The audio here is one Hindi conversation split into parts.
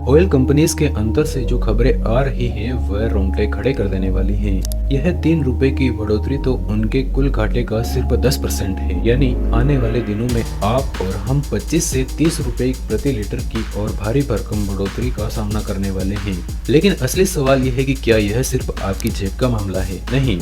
ऑयल कंपनीज के अंदर से जो खबरें आ रही हैं वह रोंगटे खड़े कर देने वाली हैं। यह 3 रुपए की बढ़ोतरी तो उनके कुल घाटे का सिर्फ 10% है। यानी आने वाले दिनों में आप और हम 25 से 30 रुपए प्रति लीटर की और भारी भरकम बढ़ोतरी का सामना करने वाले हैं। लेकिन असली सवाल यह है कि क्या यह सिर्फ आपकी जेब का मामला है? नहीं,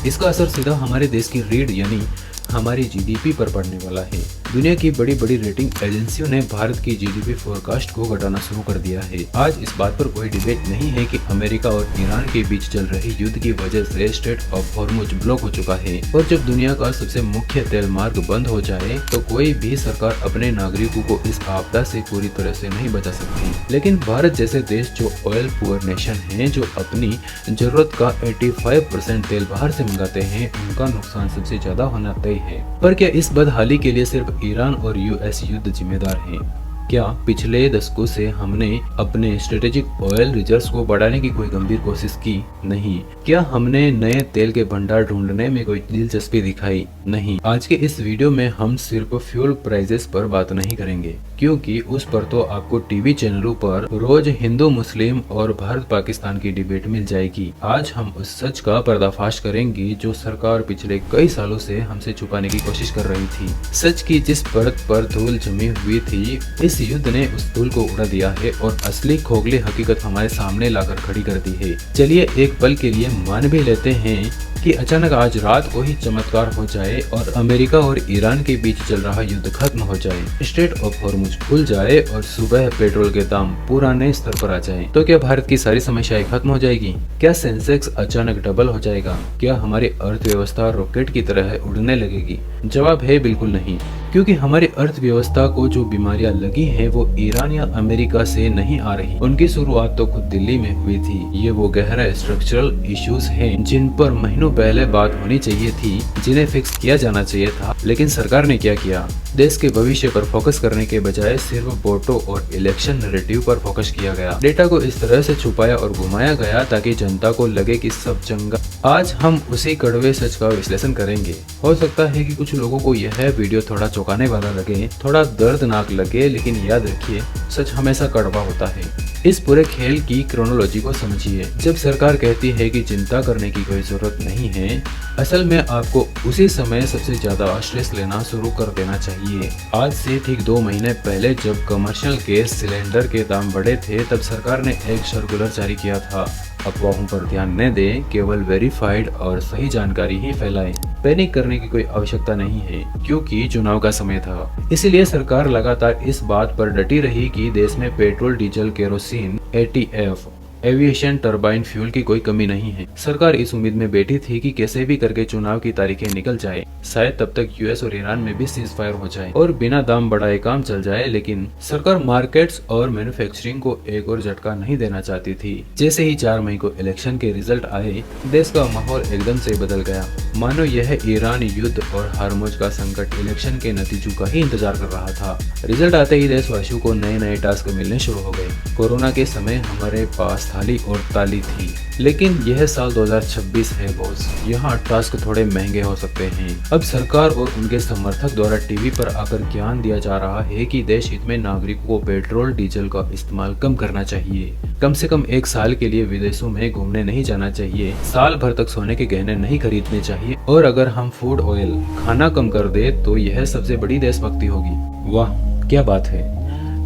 इसका असर सीधा हमारे देश की रीढ़ यानी हमारी जीडीपी पर पड़ने वाला है। दुनिया की बड़ी बड़ी रेटिंग एजेंसियों ने भारत की जीडीपी फोरकास्ट को घटाना शुरू कर दिया है। आज इस बात पर कोई डिबेट नहीं है कि अमेरिका और ईरान के बीच चल रहे युद्ध की वजह से स्ट्रेट ऑफ हॉर्मुज ब्लॉक हो चुका है और जब दुनिया का सबसे मुख्य तेल मार्ग बंद हो जाए तो कोई भी सरकार अपने नागरिकों को इस आपदा से पूरी तरह से नहीं बचा सकती। लेकिन भारत जैसे देश जो ऑयल पुअर नेशन है, जो अपनी जरूरत का 85% तेल बाहर से मंगाते हैं, उनका नुकसान सबसे ज्यादा होना तय है। पर क्या इस बदहाली के लिए सिर्फ ईरान और यूएस युद्ध जिम्मेदार हैं? क्या पिछले दशकों से हमने अपने स्ट्रेटेजिक ऑयल रिजर्व्स को बढ़ाने की कोई गंभीर कोशिश की? नहीं। क्या हमने नए तेल के भंडार ढूंढने में कोई दिलचस्पी दिखाई? नहीं। आज के इस वीडियो में हम सिर्फ फ्यूल प्राइसेस पर बात नहीं करेंगे, क्योंकि उस पर तो आपको टीवी चैनलों पर रोज हिंदू मुस्लिम और भारत पाकिस्तान की डिबेट मिल जाएगी। आज हम उस सच का पर्दाफाश करेंगे जो सरकार पिछले कई सालों से हमसे छुपाने की कोशिश कर रही थी। सच की जिस परत पर धूल जमी हुई थी, इस युद्ध ने उस धूल को उड़ा दिया है और असली खोखली हकीकत हमारे सामने लाकर खड़ी कर दी है। चलिए एक पल के लिए मान भी लेते हैं कि अचानक आज रात को ही चमत्कार हो जाए और अमेरिका और ईरान के बीच चल रहा युद्ध खत्म हो जाए, स्ट्रेट ऑफ हॉर्मुज खुल जाए और सुबह पेट्रोल के दाम पुराने स्तर पर आ जाए, तो क्या भारत की सारी समस्याएं खत्म हो जाएगी? क्या सेंसेक्स अचानक डबल हो जाएगा? क्या हमारी अर्थव्यवस्था रॉकेट की तरह उड़ने लगेगी? जवाब है बिल्कुल नहीं, क्योंकि हमारी अर्थव्यवस्था को जो बीमारियां लगी हैं वो ईरान या अमेरिका से नहीं आ रही। उनकी शुरुआत तो खुद दिल्ली में हुई थी। ये वो गहरा स्ट्रक्चरल इश्यूज हैं जिन पर महीनों पहले बात होनी चाहिए थी, जिन्हें फिक्स किया जाना चाहिए था। लेकिन सरकार ने क्या किया? देश के भविष्य पर फोकस करने के बजाय सिर्फ वोटों और इलेक्शन नैरेटिव पर फोकस किया गया। डेटा को इस तरह से छुपाया और घुमाया गया ताकि जनता को लगे कि सब चंगा। आज हम उसी कड़वे सच का विश्लेषण करेंगे। हो सकता है कि कुछ लोगों को यह वीडियो थोड़ा चौंकाने वाला लगे, थोड़ा दर्दनाक लगे, लेकिन याद रखिए सच हमेशा कड़वा होता है। इस पूरे खेल की क्रोनोलॉजी को समझिए। जब सरकार कहती है कि चिंता करने की कोई जरूरत नहीं है, असल में आपको उसी समय सबसे ज्यादा स्ट्रेस लेना शुरू कर देना चाहिए। आज से ठीक 2 महीने पहले जब कमर्शियल गैस सिलेंडर के दाम बढ़े थे, तब सरकार ने एक सर्कुलर जारी किया था, अफवाहों पर ध्यान न दें, केवल वेरीफाइड और सही जानकारी ही फैलाएं। पैनिक करने की कोई आवश्यकता नहीं है, क्योंकि चुनाव का समय था। इसीलिए सरकार लगातार इस बात पर डटी रही कि देश में petrol, diesel, kerosene, ETF, aviation turbine fuel की कोई कमी नहीं है। सरकार इस उम्मीद में बैठी थी कि कैसे भी करके चुनाव की तारीखें निकल जाए, शायद तब तक यूएस और ईरान में भी सीज फायर हो जाए और बिना दाम बढ़ाए काम चल जाए। लेकिन सरकार मार्केट्स और मैन्युफैक्चरिंग को एक और झटका नहीं देना चाहती थी। जैसे ही 4 मई को इलेक्शन के रिजल्ट आए, देश का माहौल एकदम से बदल गया। मानो यह ईरान युद्ध और हॉर्मुज का संकट इलेक्शन के नतीजों का ही इंतजार कर रहा था। रिजल्ट आते ही देशवासियों को नए नए टास्क मिलने शुरू हो गए। कोरोना के समय हमारे पास थाली और ताली थी, लेकिन यह साल 2026 है बॉस, यहाँ टास्क थोड़े महंगे हो सकते हैं। अब सरकार और उनके समर्थक द्वारा टीवी पर आकर ज्ञान दिया जा रहा है कि देश हित में नागरिकों को पेट्रोल डीजल का इस्तेमाल कम करना चाहिए। कम से कम 1 साल के लिए विदेशों में घूमने नहीं जाना चाहिए, साल भर तक सोने के गहने नहीं खरीदने चाहिए, और अगर हम फूड ऑयल खाना कम कर दे तो यह सबसे बड़ी देशभक्ति होगी। वाह क्या बात है।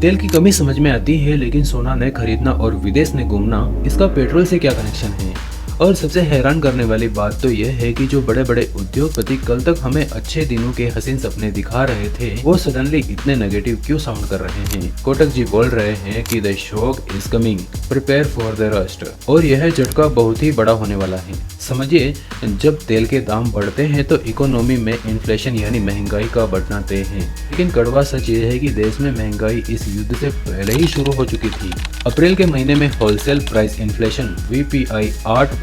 तेल की कमी समझ में आती है, लेकिन सोना न खरीदना और विदेश में घूमना, इसका पेट्रोल से क्या कनेक्शन है? और सबसे हैरान करने वाली बात तो यह है कि जो बड़े बड़े उद्योगपति कल तक हमें अच्छे दिनों के हसीन सपने दिखा रहे थे, वो सडनली इतने नेगेटिव क्यों साउंड कर रहे हैं? कोटक जी बोल रहे हैं कि the shock is coming, prepare for the rust, और यह झटका बहुत ही बड़ा होने वाला है। समझिए, जब तेल के दाम बढ़ते हैं तो इकोनॉमी में इन्फ्लेशन यानी महंगाई का बढ़ना तय है। लेकिन कड़वा सच ये है कि देश में महंगाई इस युद्ध से पहले ही शुरू हो चुकी थी। अप्रैल के महीने में होलसेल प्राइस इन्फ्लेशन VPI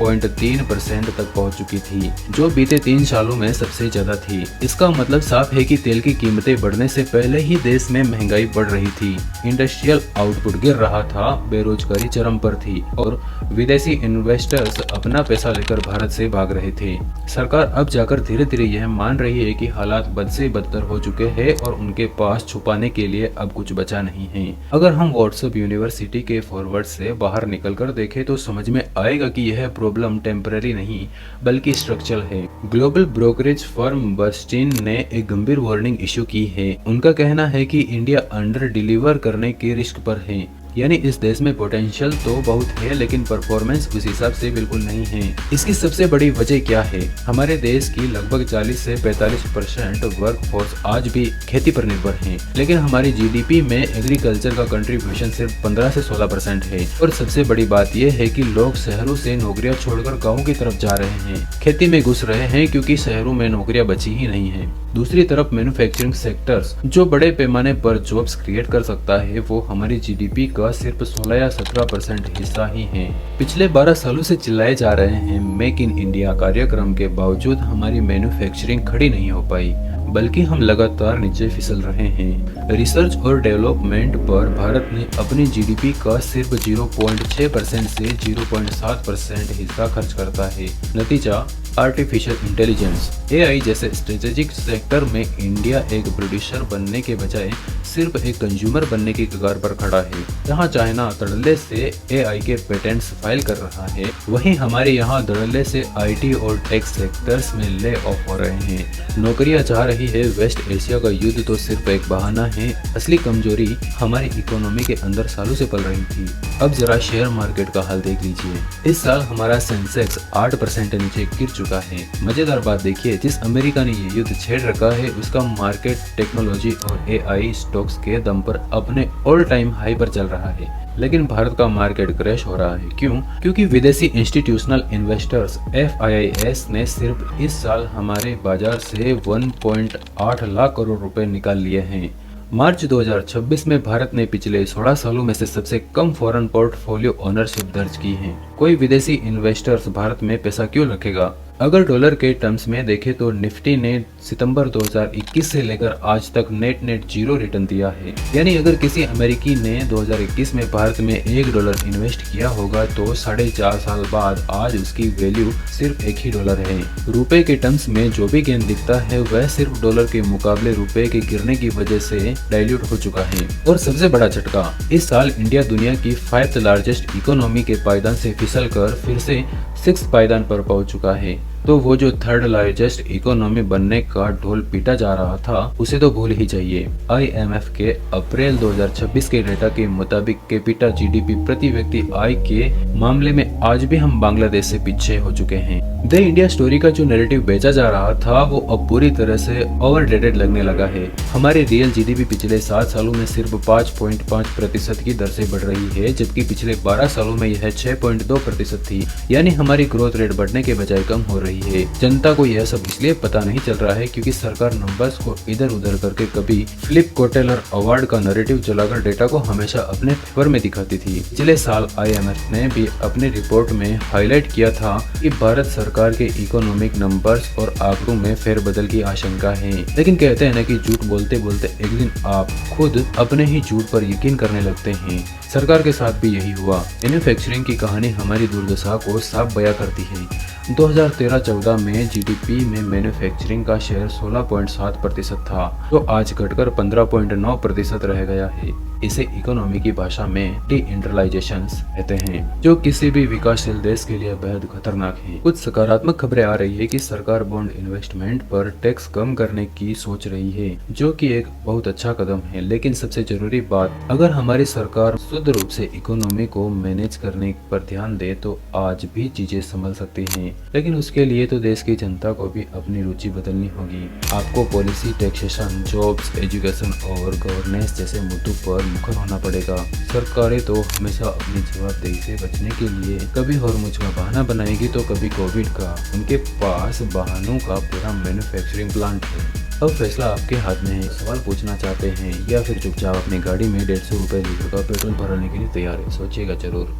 6.3% तक पहुंच चुकी थी, जो बीते 3 सालों में सबसे ज्यादा थी। इसका मतलब साफ है कि तेल की कीमतें बढ़ने से पहले ही देश में महंगाई बढ़ रही थी, इंडस्ट्रियल आउटपुट गिर रहा था, बेरोजगारी चरम पर थी और विदेशी इन्वेस्टर्स अपना पैसा लेकर भारत से भाग रहे थे। सरकार अब जाकर धीरे धीरे यह मान रही है कि हालात बद से बदतर हो चुके हैं और उनके पास छुपाने के लिए अब कुछ बचा नहीं है। अगर हम व्हाट्सएप यूनिवर्सिटी के फॉरवर्ड से बाहर निकलकर देखें तो समझ में आएगा कि यह प्रॉब्लम टेम्पररी नहीं बल्कि स्ट्रक्चरल है। ग्लोबल ब्रोकरेज फर्म बर्स्टीन ने एक गंभीर वार्निंग इशू की है। उनका कहना है कि इंडिया अंडर डिलीवर करने के रिस्क पर है, यानी इस देश में पोटेंशियल तो बहुत है लेकिन परफॉर्मेंस उस हिसाब से बिल्कुल नहीं है। इसकी सबसे बड़ी वजह क्या है? हमारे देश की लगभग 40 से 45% वर्कफोर्स आज भी खेती पर निर्भर है, लेकिन हमारी जीडीपी में एग्रीकल्चर का कंट्रीब्यूशन सिर्फ 15 से 16% है। और सबसे बड़ी बात यह है कि लोग शहरों से नौकरियां छोड़कर गाँव की तरफ जा रहे हैं, खेती में घुस रहे हैं क्योंकि शहरों में नौकरियां बची ही नहीं है। दूसरी तरफ मैन्युफैक्चरिंग सेक्टर्स जो बड़े पैमाने पर जॉब्स क्रिएट कर सकता है, वो हमारी जीडीपी का सिर्फ 16 या 17% हिस्सा ही है। पिछले 12 सालों से चिल्लाए जा रहे हैं मेक इन इंडिया कार्यक्रम के बावजूद हमारी मैन्युफैक्चरिंग खड़ी नहीं हो पाई, बल्कि हम लगातार नीचे फिसल रहे हैं। रिसर्च और डेवलपमेंट पर भारत ने अपनी जीडीपी का सिर्फ 0.6% से 0.7% हिस्सा खर्च करता है। नतीजा आर्टिफिशियल इंटेलिजेंस एआई जैसे स्ट्रेटेजिक सेक्टर में इंडिया एक प्रोड्यूसर बनने के बजाय सिर्फ एक कंज्यूमर बनने की कगार पर खड़ा है। जहां चाइना धड़ल्ले से एआई के पेटेंट्स फाइल कर रहा है, वहीं हमारे यहाँ धड़ल्ले से आईटी और टेक सेक्टर्स में ले ऑफ हो रहे हैं। नौकरियां जा रही है। वेस्ट एशिया का युद्ध तो सिर्फ एक बहाना है, असली कमजोरी हमारी इकोनॉमी के अंदर सालों से पल रही थी। अब जरा शेयर मार्केट का हाल देख लीजिए। इस साल हमारा सेंसेक्स 8% नीचे गिर चुका है। मजेदार बात देखिए, जिस अमेरिका ने ये युद्ध छेड़ रखा है उसका मार्केट टेक्नोलॉजी और एआई स्टॉक्स के दम पर अपने ऑल टाइम हाई पर चल रहा है, लेकिन भारत का मार्केट क्रैश हो रहा है। क्यों? क्योंकि विदेशी इंस्टीट्यूशनल इन्वेस्टर्स FIIs ने सिर्फ इस साल हमारे बाजार से 1.8 लाख करोड़ रुपए निकाल लिए हैं। मार्च 2026 में भारत ने पिछले 16 सालों में से सबसे कम फॉरेन पोर्टफोलियो ओनरशिप दर्ज की है। कोई विदेशी इन्वेस्टर्स भारत में पैसा क्यों रखेगा? अगर डॉलर के टर्म्स में देखें तो निफ्टी ने सितंबर 2021 से लेकर आज तक नेट जीरो रिटर्न दिया है। यानी अगर किसी अमेरिकी ने 2021 में भारत में $1 इन्वेस्ट किया होगा तो 4.5 साल बाद आज उसकी वैल्यू सिर्फ $1 है। रुपए के टर्म्स में जो भी गेन दिखता है वह सिर्फ डॉलर के मुकाबले रुपए के गिरने की वजह से डाइल्यूट हो चुका है। और सबसे बड़ा झटका, इस साल इंडिया दुनिया की 5th लार्जेस्ट इकोनॉमी के पायदान से फिसल कर फिर से 6th पायदान पर पहुंच चुका है। तो वो जो 3rd लार्जेस्ट इकोनॉमी बनने का ढोल पीटा जा रहा था उसे तो भूल ही जाइए। IMF के अप्रैल 2026 के डेटा के मुताबिक कैपिटा जीडीपी प्रति व्यक्ति आय के मामले में आज भी हम बांग्लादेश से पीछे हो चुके हैं। द इंडिया स्टोरी का जो नैरेटिव बेचा जा रहा था वो अब पूरी तरह से ओवरडेटेड लगने लगा है। हमारी रियल जीडीपी पिछले 7 सालों में सिर्फ 5.5% की दर से बढ़ रही है, जबकि पिछले 12 सालों में यह 6.2% थी। यानी हमारी ग्रोथ रेट बढ़ने के बजाय कम हो रही है। जनता को यह सब इसलिए पता नहीं चल रहा है क्योंकि सरकार नंबर्स को इधर उधर करके कभी फिलिप कोटेलर अवार्ड का नैरेटिव चलाकर डेटा को हमेशा अपने फेवर में दिखाती थी। पिछले साल IMF ने भी अपनी रिपोर्ट में हाईलाइट किया था कि भारत सरकार के इकोनॉमिक नंबर्स और आंकड़ों में फेरबदल की आशंका है। लेकिन कहते हैं ना कि झूठ बोलते बोलते एक दिन आप खुद अपने ही झूठ पर यकीन करने लगते हैं। सरकार के साथ भी यही हुआ। मैन्युफैक्चरिंग की कहानी हमारी दुर्दशा को साफ बयां करती है। 2013-14 में जीडीपी में मैन्युफैक्चरिंग का शेयर 16.7% था, जो आज घटकर 15.9% रह गया है। इसे इकोनॉमी की भाषा में डी-इंडस्ट्रियलाइजेशन कहते हैं, जो किसी भी विकासशील देश के लिए बेहद खतरनाक है। कुछ सकारात्मक खबरें आ रही है कि सरकार बॉन्ड इन्वेस्टमेंट पर टैक्स कम करने की सोच रही है, जो कि एक बहुत अच्छा कदम है। लेकिन सबसे जरूरी बात, अगर हमारी सरकार शुद्ध रूप से इकोनॉमी को मैनेज करने पर ध्यान दे तो आज भी चीजें संभल सकती हैं। लेकिन उसके लिए तो देश की जनता को भी अपनी रुचि बदलनी होगी। आपको पॉलिसी, टैक्सेशन, जॉब्स, एजुकेशन और गवर्नेंस जैसे मुद्दों पर मुखर होना पड़ेगा। सरकारें तो हमेशा अपनी जवाबदेही से बचने के लिए कभी हॉर्मुज का बहाना बनाएगी तो कभी कोविड का। उनके पास बहानों का पूरा मैन्युफैक्चरिंग प्लांट है। अब फैसला आपके हाथ में है। सवाल पूछना चाहते हैं या फिर चुपचाप अपनी गाड़ी में 150 रुपए लीटर का पेट्रोल भरने के लिए तैयार है? सोचिएगा जरूर।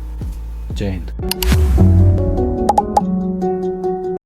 जय हिंद।